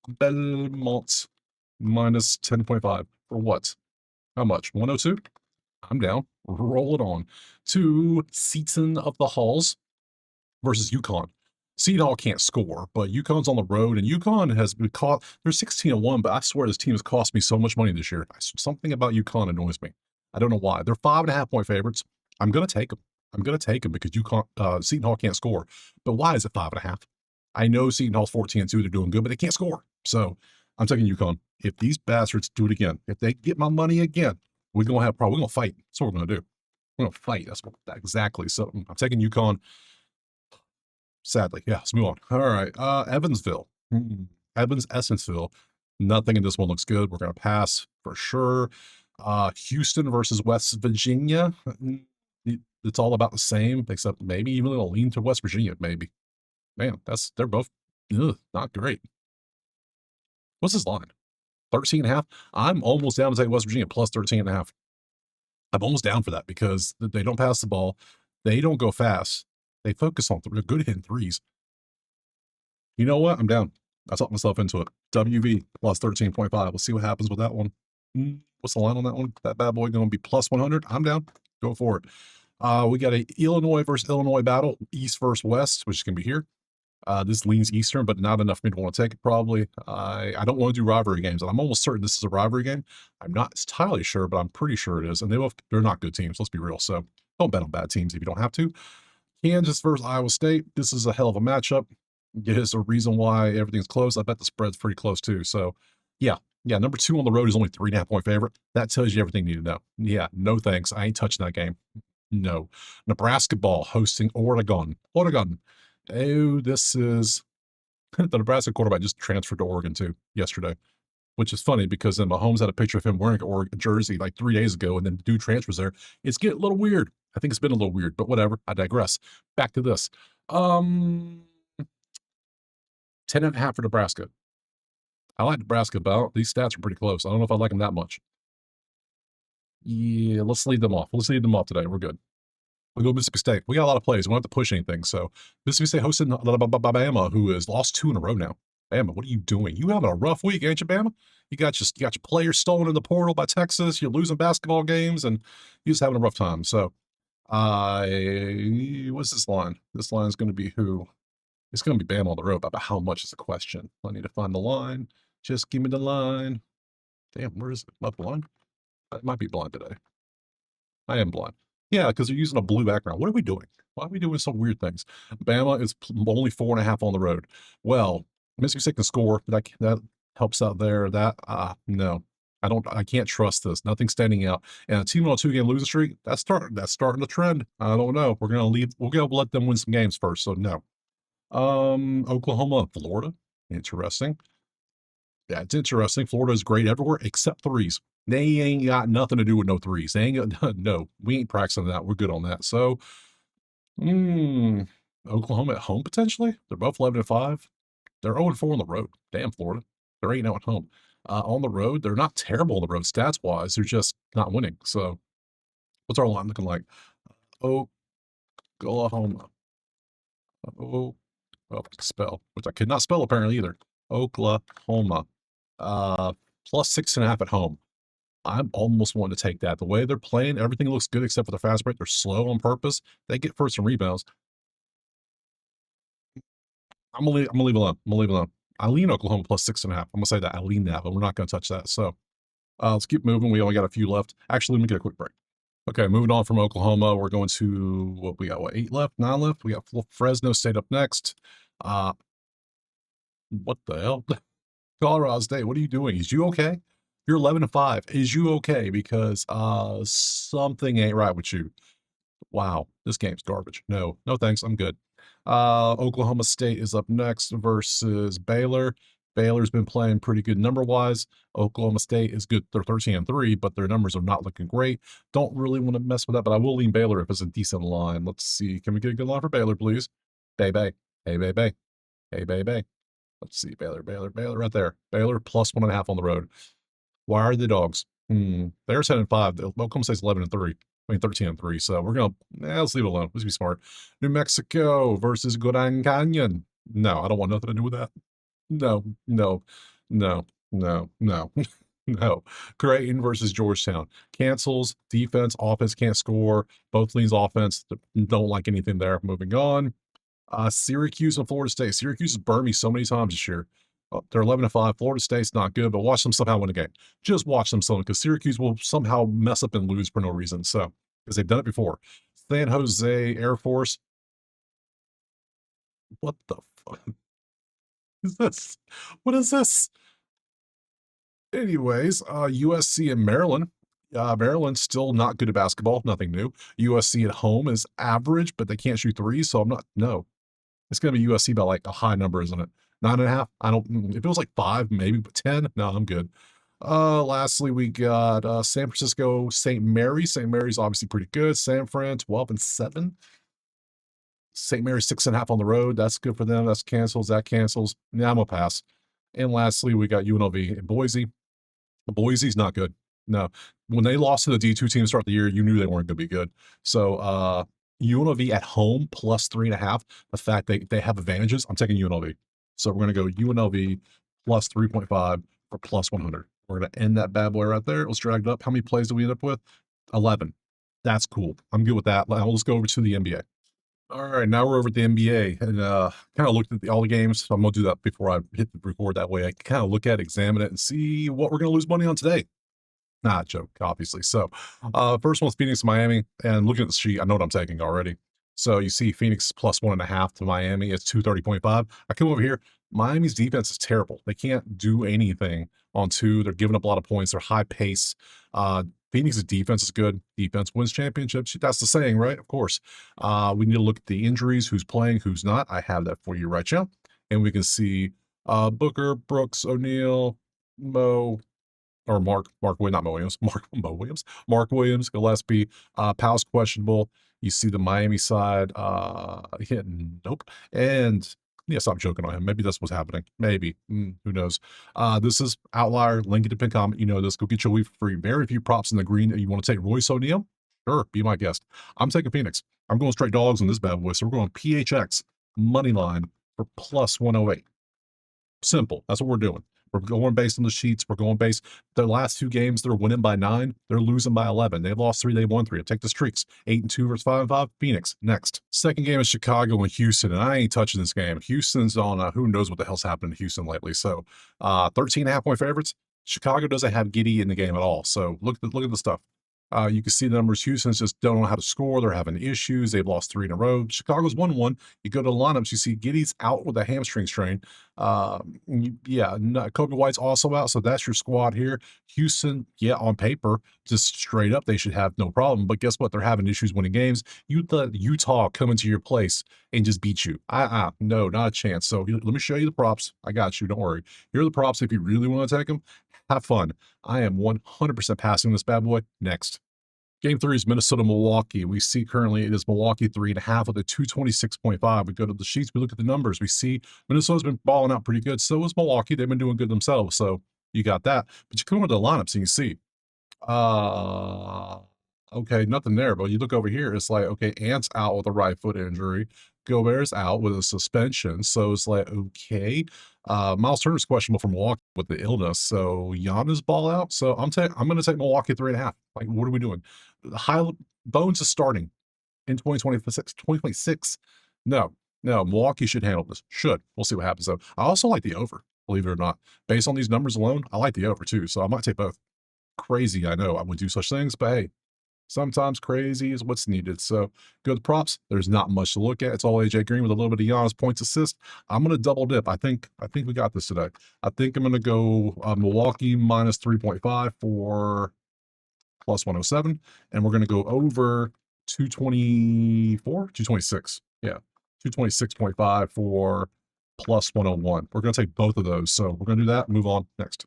Belmont minus 10.5. For what? How much? 102? I'm down. Roll it on. To Seton of the Halls versus UConn. Seton Hall can't score, but UConn's on the road, and UConn has been caught. They're 16-1, but I swear this team has cost me so much money this year. Something about UConn annoys me. I don't know why. They're 5.5 point favorites. I'm going to take them. Because Seton Hall can't score. But why is it 5.5? I know Seton Hall's 14-2. They're doing good, but they can't score. So I'm taking UConn. If these bastards do it again, if they get my money again, we're going to have problems. We're going to fight. That's what we're going to do. We're going to fight. That's what exactly. So I'm taking UConn. Sadly. Yeah, let's move on. All right. Evansville. Evans, Essenceville. Nothing in this one looks good. We're going to pass for sure. Houston versus West Virginia. It's all about the same, except maybe even a little lean to West Virginia, maybe. Man, they're both not great. What's this line? 13.5? I'm almost down to take West Virginia plus 13.5. I'm almost down for that because they don't pass the ball. They don't go fast. They focus on they're good hitting threes. You know what? I'm down. I talked myself into it. WV plus 13.5. We'll see what happens with that one. What's the line on that one? That bad boy going to be plus 100. I'm down. Go for it. We got a Illinois versus Illinois battle, East versus West, which is going to be here. This leans Eastern, but not enough for me to want to take it probably. I don't want to do rivalry games, and I'm almost certain this is a rivalry game. I'm not entirely sure, but I'm pretty sure it is. And they're not good teams. Let's be real. So don't bet on bad teams if you don't have to. Kansas versus Iowa State. This is a hell of a matchup. There's a reason why everything's close. I bet the spread's pretty close too. So yeah. Number 2 on the road is only 3.5 point favorite. That tells you everything you need to know. Yeah, no thanks. I ain't touching that game. No. Nebraska ball hosting Oregon. Oh, this is the Nebraska quarterback just transferred to Oregon too yesterday, which is funny because then Mahomes had a picture of him wearing an Oregon jersey like 3 days ago, and then the dude transfers there. It's getting a little weird. I think it's been a little weird, but whatever. I digress. Back to this. 10.5 for Nebraska. I like Nebraska, but these stats are pretty close. I don't know if I like them that much. Yeah, let's lead them off. Let's lead them off today. We're good. We go Mississippi State. We got a lot of plays. We don't have to push anything. So Mississippi State hosted Alabama, who has lost 2 in a row now. Bama, what are you doing? You having a rough week, ain't you, Bama? You got your players stolen in the portal by Texas. You're losing basketball games, and you're just having a rough time. So, what's this line? This line is going to be who? It's going to be Bama on the road. But how much is the question? I need to find the line. Just give me the line. Damn, where is it? Am I blind? I might be blind today. I am blind. Yeah, because they're using a blue background. What are we doing? Why are we doing some weird things? Bama is only 4.5 on the road. Well, Mississippi State can score. That helps out there. No, I can't trust this. Nothing's standing out. And a team on a 2-game losing streak, that's starting to trend. I don't know. We're gonna leave. We're gonna let them win some games first. So no. Oklahoma, Florida. Interesting. Yeah, it's interesting. Florida is great everywhere except threes. They ain't got nothing to do with no threes. They ain't got no. We ain't practicing that. We're good on that. So, Oklahoma at home potentially. They're both 11-5. They're 0-4 on the road. Damn, Florida. They're 8-0 at home. On the road, they're not terrible on the road stats wise. They're just not winning. So, what's our line looking like? Oklahoma. Oh, spell, which I could not spell apparently either. Oklahoma. Plus 6.5 at home. I'm almost wanting to take that. The way they're playing, everything looks good except for the fast break. They're slow on purpose. They get first and rebounds. I'm gonna leave it alone. I'm gonna leave it alone. I lean Oklahoma plus 6.5. I'm gonna say that. I lean that, but we're not gonna touch that. So let's keep moving. We only got a few left. Actually, let me get a quick break. Okay, moving on from Oklahoma, we're going to what we got, 8 left, 9 left. We got Fresno State up next. What the hell? Colorado State, what are you doing? Is you okay? You're 11-5. Is you okay? Because something ain't right with you. Wow, this game's garbage. No, thanks. I'm good. Oklahoma State is up next versus Baylor. Baylor's been playing pretty good number-wise. Oklahoma State is good. They're 13-3, but their numbers are not looking great. Don't really want to mess with that, but I will lean Baylor if it's a decent line. Let's see. Can we get a good line for Baylor, please? Bay, Bay. Hey, Bay, Bay. Hey, Bay, Bay. Let's see. Baylor right there. Baylor plus 1.5 on the road. Why are the dogs? They're 10-5. Oklahoma State's 11-3. I mean, 13-3. So we're going to, let's leave it alone. Let's be smart. New Mexico versus Grand Canyon. No, I don't want nothing to do with that. No. No. Creighton versus Georgetown. Cancels. Defense, offense can't score. Both leans offense. Don't like anything there. Moving on. Syracuse and Florida State. Syracuse has burned me so many times this year. They're 11-5. Florida State's not good, but watch them somehow win a game. Just watch them somehow, because Syracuse will somehow mess up and lose for no reason. So, because they've done it before. San Jose Air Force. What the fuck is this? What is this? Anyways, USC and Maryland. Maryland's still not good at basketball. Nothing new. USC at home is average, but they can't shoot threes, so I'm not. No, it's going to be USC by like a high number, isn't it? 9.5. I don't. If it was like 5, maybe, but 10. No, I'm good. Lastly, we got San Francisco, St. Mary's. St. Mary's obviously pretty good. San Fran 12-7. St. Mary's 6.5 on the road. That's good for them. That cancels. Yeah, I'm gonna pass. And lastly, we got UNLV and Boise. Boise's not good. No, when they lost to the D2 team to start the year, you knew they weren't going to be good. So UNLV at home plus 3.5. The fact they have advantages, I'm taking UNLV. So we're going to go UNLV plus 3.5 for plus 100. We're going to end that bad boy right there. Let's drag it up. How many plays do we end up with? 11. That's cool. I'm good with that. Let's go over to the NBA. All right, now we're over at the NBA, and kind of looked at all the games. So I'm going to do that before I hit the record. That way I can kind of look at it, examine it, and see what we're going to lose money on today. Not a joke, obviously. So first one's Phoenix, Miami, and looking at the sheet, I know what I'm taking already. So you see Phoenix plus 1.5 to Miami. It's 230.5. I come over here. Miami's defense is terrible. They can't do anything on 2. They're giving up a lot of points. They're high pace. Phoenix's defense is good. Defense wins championships. That's the saying, right? Of course. We need to look at the injuries, who's playing, who's not. I have that for you right now. And we can see Booker, Brooks, O'Neal, Mo Williams, Gillespie, Powell's questionable. You see the Miami side, nope. And yes, I'm joking on him. Maybe that's what's happening. Maybe. Who knows? This is outlier. Link in the pin comment. You know this. Go get your week for free. Very few props in the green that you want to take. Royce O'Neal? Sure, be my guest. I'm taking Phoenix. I'm going straight dogs on this bad boy. So we're going PHX money line for plus 108. Simple. That's what we're doing. We're going based on the sheets. We're going based. Their last 2 games, they're winning by 9. They're losing by 11. They've lost 3. They won 3. Take the streaks. 8-2 versus 5-5. Phoenix. Next. Second game is Chicago and Houston, and I ain't touching this game. Houston's on who knows what the hell's happened to Houston lately. So 13.5-point favorites. Chicago doesn't have Giddy in the game at all. So look at the stuff. You can see the numbers. Houston's just don't know how to score. They're having issues. They've lost 3 in a row. Chicago's 1-1. You go to the lineups, you see Giddy's out with a hamstring strain. Kobe White's also out, so that's your squad here. Houston, yeah, on paper, just straight up, they should have no problem. But guess what? They're having issues winning games. You let Utah come into your place and just beat you. No, not a chance. So let me show you the props. I got you. Don't worry. Here are the props if you really want to take them. Have fun. I am 100% passing this bad boy. Next. Game 3 is Minnesota-Milwaukee. We see currently it is Milwaukee 3.5 with a 226.5. We go to the sheets. We look at the numbers. We see Minnesota's been balling out pretty good. So is Milwaukee. They've been doing good themselves. So you got that. But you come over to the lineups and you see, okay, nothing there. But you look over here, it's like, okay, Ant's out with a right foot injury. Gobert's out with a suspension. So it's like, okay. Miles Turner's questionable from Milwaukee with the illness. So Giannis ball out. So I'm going to take Milwaukee 3.5. Like, what are we doing? Bones is starting in 2026. No, Milwaukee should handle this. We'll see what happens though. I also like the over, believe it or not. Based on these numbers alone, I like the over too. So I might take both. Crazy, I know I would do such things, but hey, sometimes crazy is what's needed. So good props. There's not much to look at. It's all AJ Green with a little bit of Giannis points assist. I'm going to double dip. I think we got this today. I think I'm going to go Milwaukee minus 3.5 for plus 107. And we're going to go over 226. Yeah. 226.5 for plus 101. We're going to take both of those. So we're going to do that. Move on. Next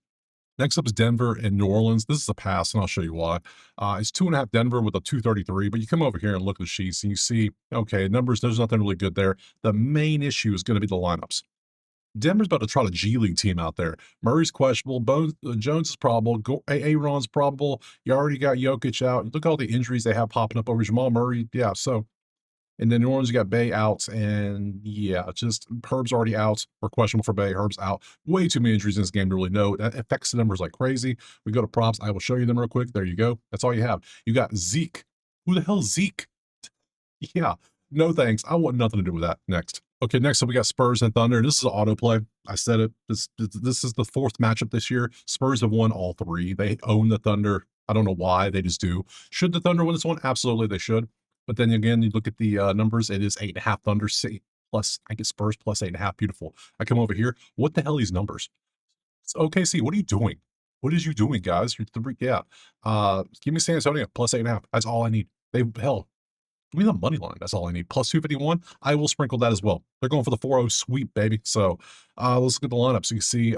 up is Denver and New Orleans. This is a pass, and I'll show you why. It's 2.5 Denver with a 233, but you come over here and look at the sheets, and you see, okay, numbers, there's nothing really good there. The main issue is going to be the lineups. Denver's about to try to G League team out there. Murray's questionable. Jones is probable. Aaron's probable. You already got Jokic out. Look at all the injuries they have popping up over Jamal Murray. Yeah, so... And then New Orleans, you got Bay out, and yeah, just Herb's already out, or questionable for Bay. Herb's out. Way too many injuries in this game to really know. That affects the numbers like crazy. We go to props. I will show you them real quick. There you go. That's all you have. You got Zeke. Who the hell is Zeke? Yeah, no thanks. I want nothing to do with that. Next. Okay, next up we got Spurs and Thunder. This is an autoplay. I said it. This is the 4th matchup this year. Spurs have won all 3. They own the Thunder. I don't know why. They just do. Should the Thunder win this one? Absolutely, they should. But then again, you look at the numbers, it is 8.5 Thunder plus, I get Spurs plus 8.5. Beautiful. I come over here. What the hell are these numbers? It's OKC. What are you doing? What is you doing, guys? You're 3, yeah. Give me San Antonio plus 8.5. That's all I need. Hell, give me the money line. That's all I need. Plus 251. I will sprinkle that as well. They're going for the 4-0 sweep, baby. So let's look at the lineup. So you can see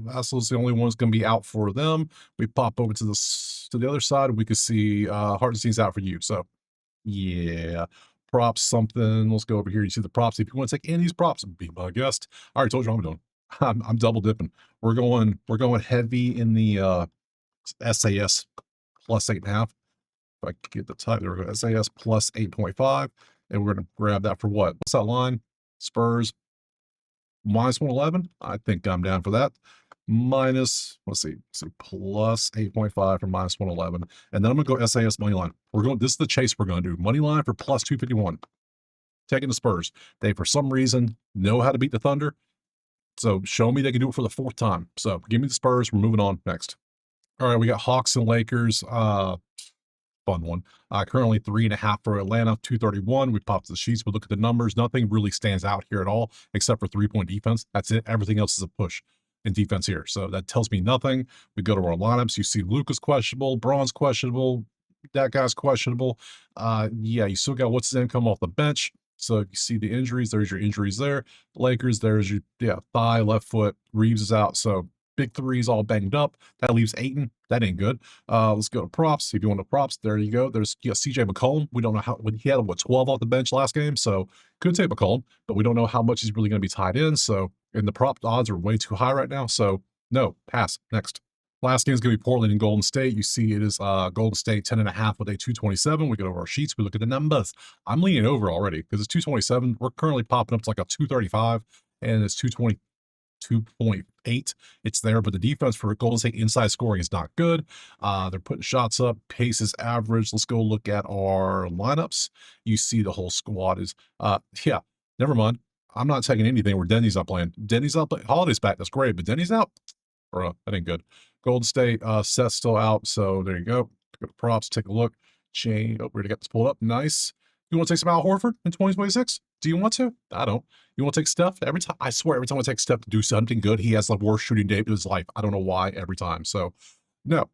Vassal's the only one who's going to be out for them. We pop over to the other side. We can see Hartenstein's out for you. So yeah, props something. Let's go over here. You see the props. If you want to take any of these props, be my guest. I already told you what I'm doing. I'm double dipping. We're going heavy in the SAS plus 8.5. If I can get the type, there we go. SAS plus 8.5. And we're going to grab that for what? What's that line? Spurs minus 111. I think I'm down for that. Minus, let's see, plus 8.5 for minus 111. And then I'm going to go SAS money line. This is the chase we're going to do. Money line for plus 251. Taking the Spurs. They, for some reason, know how to beat the Thunder. So show me they can do it for the 4th time. So give me the Spurs. We're moving on next. All right, we got Hawks and Lakers. Fun one. Currently 3.5 for Atlanta, 231. We popped the sheets. We look at the numbers. Nothing really stands out here at all, except for 3-point defense. That's it. Everything else is a push in defense here. So that tells me nothing. We go to our lineups. You see Luka's questionable, Braun's questionable, that guy's questionable. Yeah, you still got what's his name come off the bench. So you see the injuries. There's your injuries there. Lakers, there's your thigh, left foot. Reeves is out. So big threes all banged up. That leaves Ayton. That ain't good. Let's go to props. If you want to props, there you go. There's CJ McCollum. We don't know how, he had 12 off the bench last game, so could take McCollum, but we don't know how much he's really going to be tied in. So, and the prop odds are way too high right now. So no, pass. Next. Last game is going to be Portland and Golden State. You see it is Golden State 10.5 with a 227. We go over our sheets. We look at the numbers. I'm leaning over already because it's 227. We're currently popping up to like a 235 and it's 220. 2.8. It's there, but the defense for Golden State inside scoring is not good. They're putting shots up. Pace is average. Let's go look at our lineups. You see the whole squad is, yeah, never mind. I'm not taking anything where Denny's not playing. Denny's not playing. Holiday's back. That's great, but Denny's out. Bro, that ain't good. Golden State, Seth's still out. So there you go. Go to props, take a look. Chain. Oh, we already got this pulled up. Nice. You want to take some Al Horford in 2026? Do you want to? I don't. You want to take Steph? Every time, I swear, every time I take Steph to do something good, he has the worst shooting day of his life. I don't know why every time. So, no.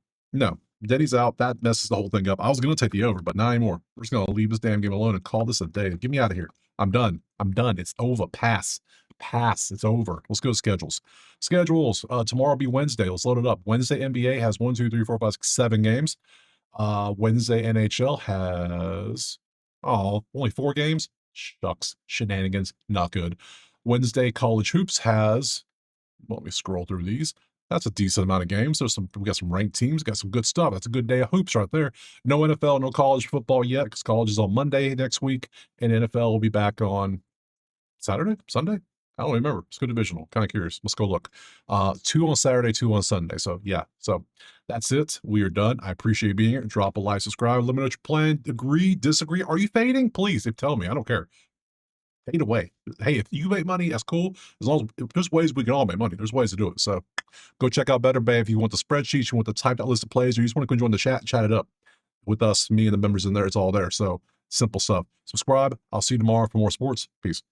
Denny's out. That messes the whole thing up. I was going to take the over, but not anymore. We're just going to leave this damn game alone and call this a day. Get me out of here. I'm done. It's over. Pass. It's over. Let's go to schedules. Tomorrow will be Wednesday. Let's load it up. Wednesday NBA has 1, 2, 3, 4, 5, 6, 7 games. Wednesday NHL has only 4 games. Shucks, shenanigans, not good. Wednesday college hoops has, let me scroll through these. That's a decent amount of games. We got some ranked teams, got some good stuff. That's a good day of hoops right there. No NFL, no college football yet, because college is on Monday next week, and NFL will be back on Saturday, Sunday. I don't remember. It's good divisional. Kind of curious. Let's go look. 2 on Saturday, 2 on Sunday. So yeah. So that's it. We are done. I appreciate you being here. Drop a like, subscribe, let me know what your plan. Agree, disagree. Are you fading? Please, tell me. I don't care. Fade away. Hey, if you make money, that's cool. As long as there's ways we can all make money. There's ways to do it. So go check out Better Bay if you want the spreadsheets, you want to type that list of plays, or you just want to go join the chat it up with us, me and the members in there. It's all there. So simple stuff. Subscribe. I'll see you tomorrow for more sports. Peace.